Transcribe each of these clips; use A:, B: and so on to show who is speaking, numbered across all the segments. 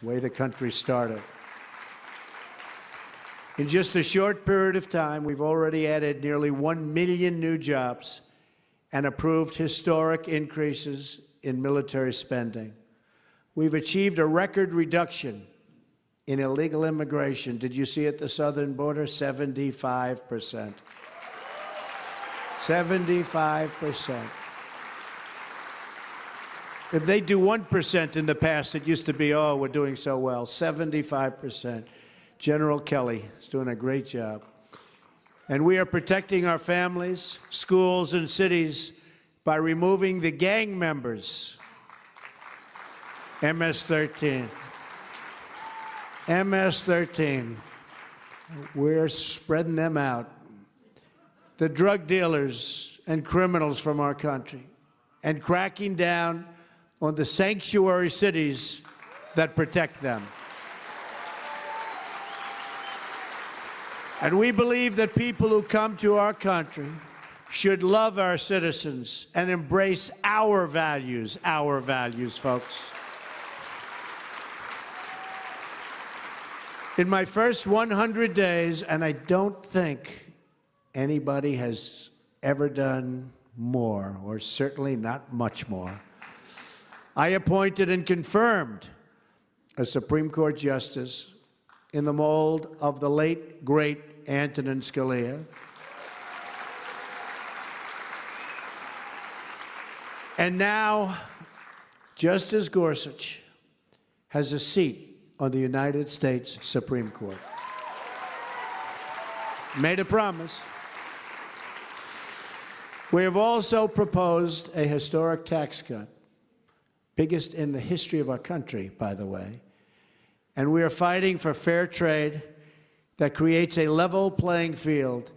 A: the way the country started. In just a short period of time, we've already added nearly 1 million new jobs and approved historic increases in military spending. We've achieved a record reduction in illegal immigration. Did you see at the southern border? 75%. 75%. If they do 1% in the past, it used to be, oh, we're doing so well. 75%. General Kelly is doing a great job. And we are protecting our families, schools, and cities by removing the gang members. MS-13. MS-13. We're spreading them out. The drug dealers and criminals from our country, and cracking down on the sanctuary cities that protect them. And we believe that people who come to our country should love our citizens and embrace our values, folks. In my first 100 days, and I don't think anybody has ever done more, or certainly not much more, I appointed and confirmed a Supreme Court justice in the mold of the late, great Antonin Scalia. And now, Justice Gorsuch has a seat on the United States Supreme Court. Made a promise. We have also proposed a historic tax cut, biggest in the history of our country, by the way. And we are fighting for fair trade that creates a level playing field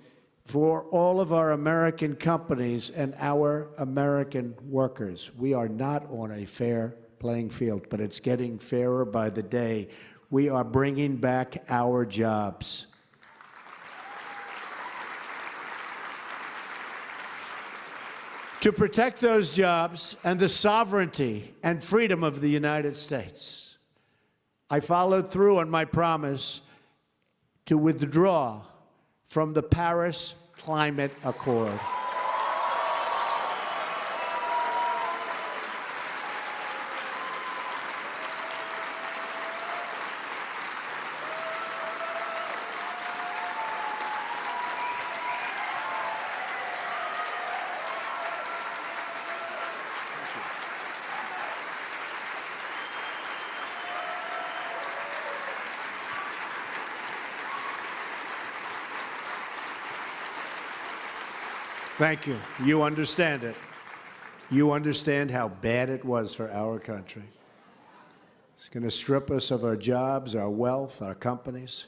A: for all of our American companies and our American workers. We are not on a fair playing field, but it's getting fairer by the day. We are bringing back our jobs. To protect those jobs and the sovereignty and freedom of the United States, I followed through on my promise to withdraw from the Paris Climate Accord. Thank you. You understand it. You understand how bad it was for our country. It's going to strip us of our jobs, our wealth, our companies.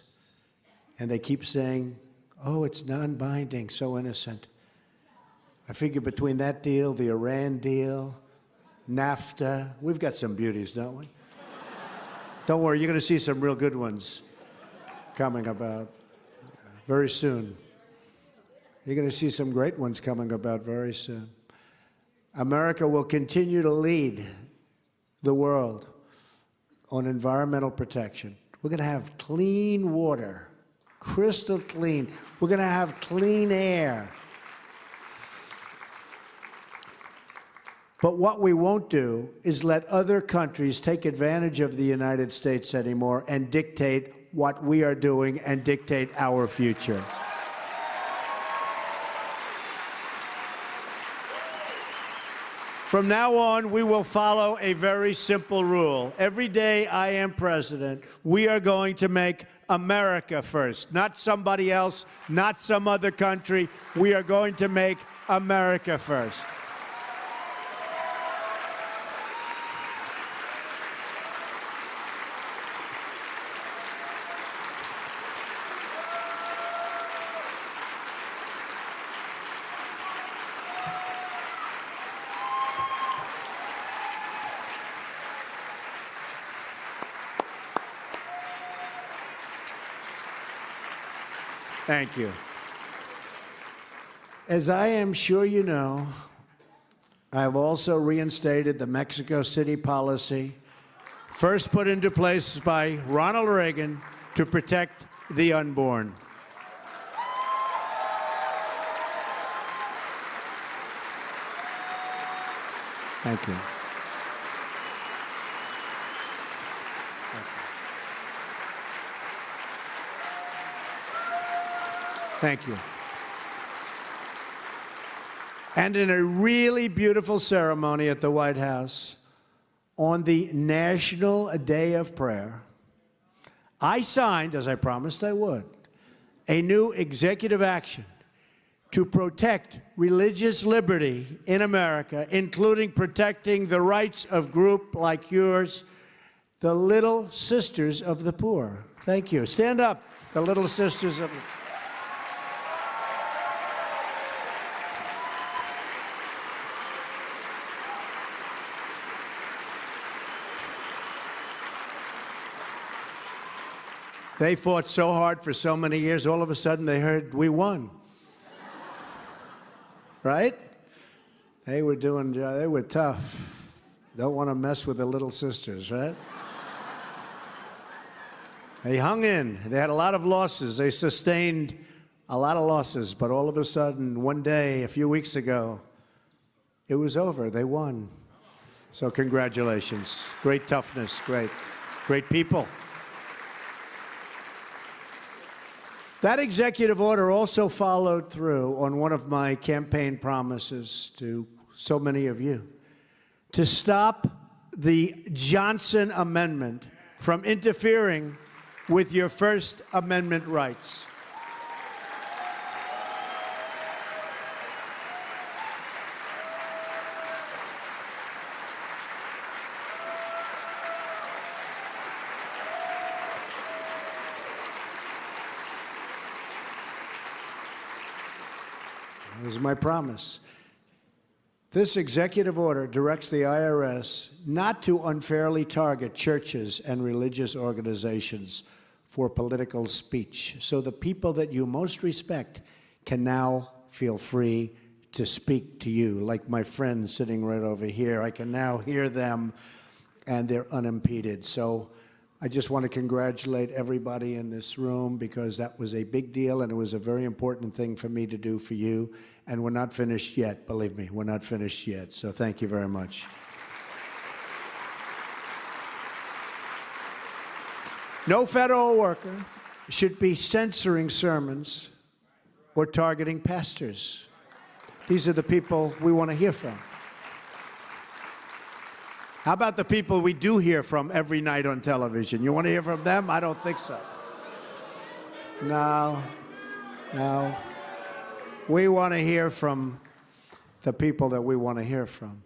A: And they keep saying, oh, it's non-binding, so innocent. I figure between that deal, the Iran deal, NAFTA, we've got some beauties, don't we? Don't worry, you're going to see some real good ones coming about very soon. You're going to see some great ones coming about very soon. America will continue to lead the world on environmental protection. We're going to have clean water, crystal clean. We're going to have clean air. But what we won't do is let other countries take advantage of the United States anymore and dictate what we are doing and dictate our future. From now on, we will follow a very simple rule. Every day I am president, we are going to make America first. Not somebody else, not some other country. We are going to make America first. Thank you. As I am sure you know, I have also reinstated the Mexico City policy first put into place by Ronald Reagan to protect the unborn. Thank you. Thank you. And in a really beautiful ceremony at the White House, on the National Day of Prayer, I signed, as I promised I would, a new executive action to protect religious liberty in America, including protecting the rights of groups like yours, the Little Sisters of the Poor. Thank you. Stand up, the Little Sisters of the Poor. They fought so hard for so many years, all of a sudden they heard we won. Right? They were tough. Don't want to mess with the Little Sisters, right? They hung in. They had a lot of losses. They sustained a lot of losses, but all of a sudden, one day, a few weeks ago, it was over. They won. So congratulations. Great toughness. Great people. That executive order also followed through on one of my campaign promises to so many of you, to stop the Johnson Amendment from interfering with your First Amendment rights. That was my promise. This executive order directs the IRS not to unfairly target churches and religious organizations for political speech. So the people that you most respect can now feel free to speak to you, like my friend sitting right over here. I can now hear them, and they're unimpeded. So I just want to congratulate everybody in this room, because that was a big deal, and it was a very important thing for me to do for you. And we're not finished yet, believe me, we're not finished yet. So thank you very much. No federal worker should be censoring sermons or targeting pastors. These are the people we want to hear from. How about the people we do hear from every night on television? You want to hear from them? I don't think so. No. We want to hear from the people that we want to hear from.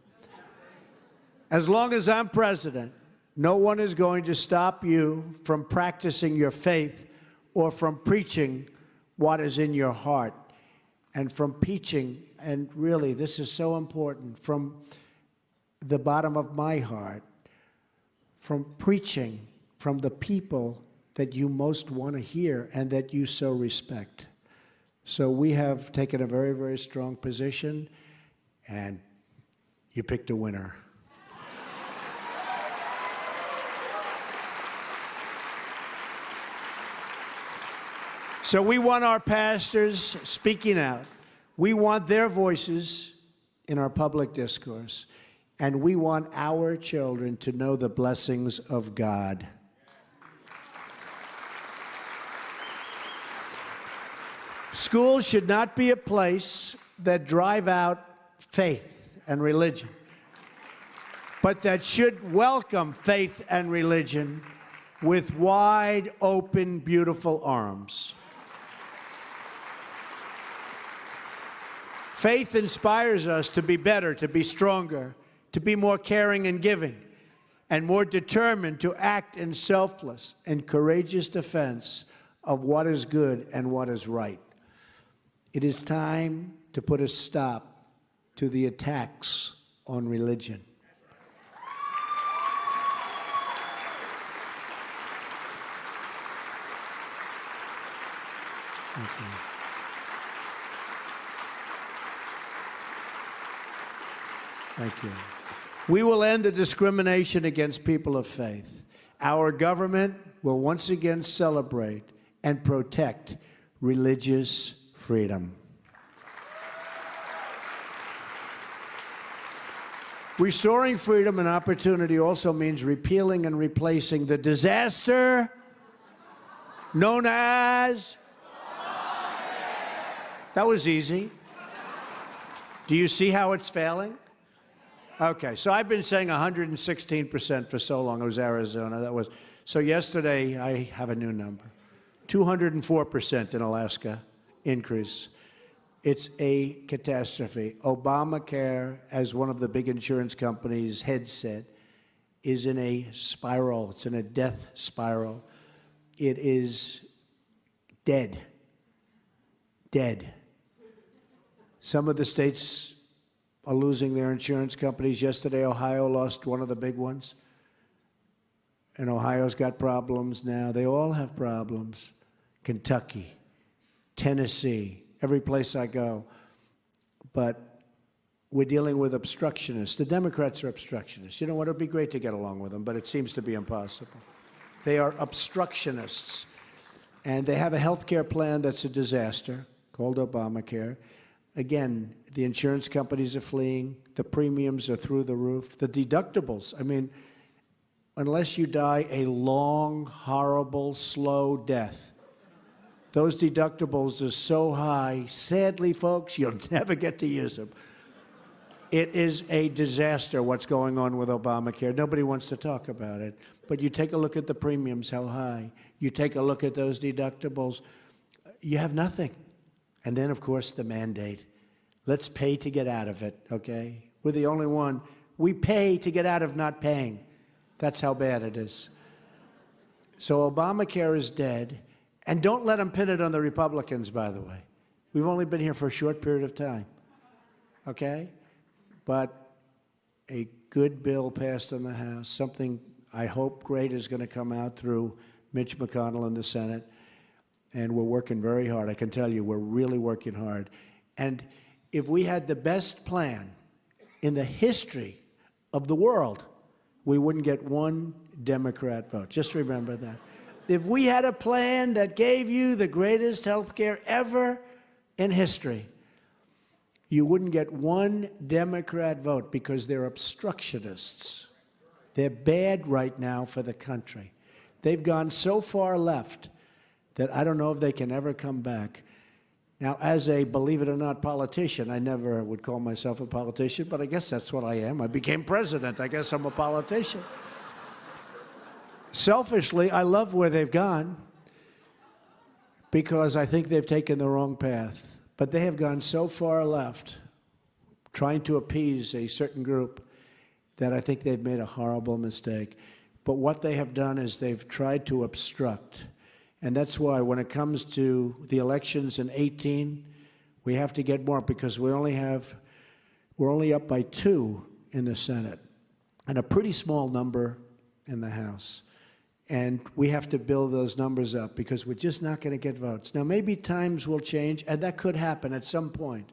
A: As long as I'm president, no one is going to stop you from practicing your faith or from preaching what is in your heart, and from preaching, and really, this is so important, from the bottom of my heart, from preaching from the people that you most want to hear and that you so respect. So we have taken a very, very strong position, and you picked a winner. So we want our pastors speaking out. We want their voices in our public discourse. And we want our children to know the blessings of God. Schools should not be a place that drive out faith and religion, but that should welcome faith and religion with wide open, beautiful arms. Faith inspires us to be better, to be stronger, to be more caring and giving, and more determined to act in selfless and courageous defense of what is good and what is right. It is time to put a stop to the attacks on religion. Thank you. Thank you. We will end the discrimination against people of faith. Our government will once again celebrate and protect religious freedom. Restoring freedom and opportunity also means repealing and replacing the disaster known as... That was easy. Do you see how it's failing? Okay, so I've been saying 116% for so long. It was Arizona. So yesterday, I have a new number. 204% in Alaska increase. It's a catastrophe. Obamacare, as one of the big insurance companies' heads said, is in a spiral. It's in a death spiral. It is dead. Dead. Some of the states are losing their insurance companies. Yesterday, Ohio lost one of the big ones. And Ohio's got problems now. They all have problems. Kentucky, Tennessee, every place I go. But we're dealing with obstructionists. The Democrats are obstructionists. You know what? It would be great to get along with them, but it seems to be impossible. They are obstructionists. And they have a health care plan that's a disaster called Obamacare. Again, the insurance companies are fleeing. The premiums are through the roof. The deductibles, I mean, unless you die a long, horrible, slow death, those deductibles are so high, sadly, folks, you'll never get to use them. It is a disaster what's going on with Obamacare. Nobody wants to talk about it. But you take a look at the premiums, how high. You take a look at those deductibles, you have nothing. And then, of course, the mandate. Let's pay to get out of it, okay? We're the only one. We pay to get out of not paying. That's how bad it is. So Obamacare is dead. And don't let them pin it on the Republicans, by the way. We've only been here for a short period of time, okay? But a good bill passed in the House, something I hope great is going to come out through Mitch McConnell in the Senate. And we're working very hard. I can tell you, we're really working hard. And if we had the best plan in the history of the world, we wouldn't get one Democrat vote. Just remember that. If we had a plan that gave you the greatest health care ever in history, you wouldn't get one Democrat vote because they're obstructionists. They're bad right now for the country. They've gone so far left that I don't know if they can ever come back. Now, as a, believe it or not, politician, I never would call myself a politician, but I guess that's what I am. I became president. I guess I'm a politician. Selfishly, I love where they've gone because I think they've taken the wrong path. But they have gone so far left, trying to appease a certain group, that I think they've made a horrible mistake. But what they have done is they've tried to obstruct. And that's why when it comes to the elections in 2018, we have to get more because we're only up by 2 in the Senate and a pretty small number in the House. And we have to build those numbers up because we're just not going to get votes. Now, maybe times will change, and that could happen at some point.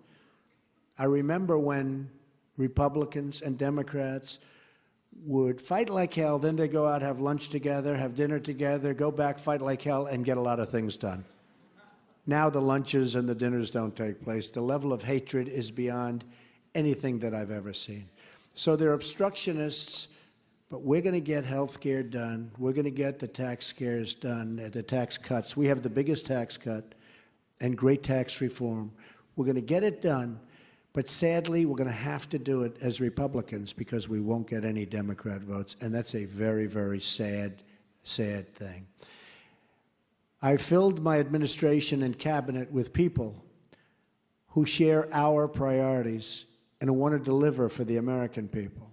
A: I remember when Republicans and Democrats would fight like hell, then they go out, have lunch together, have dinner together, go back, fight like hell, and get a lot of things done. Now the lunches and the dinners don't take place. The level of hatred is beyond anything that I've ever seen. So they're obstructionists, but we're going to get health care done. We're going to get the tax scares done, the tax cuts. We have the biggest tax cut and great tax reform. We're going to get it done. But sadly, we're going to have to do it as Republicans because we won't get any Democrat votes, and that's a very, very sad, sad thing. I filled my administration and cabinet with people who share our priorities and who want to deliver for the American people.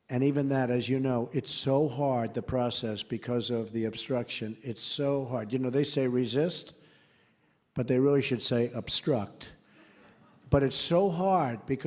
A: And even that, as you know, it's so hard, the process, because of the obstruction. It's so hard. You know, they say resist, but they really should say obstruct. But it's so hard because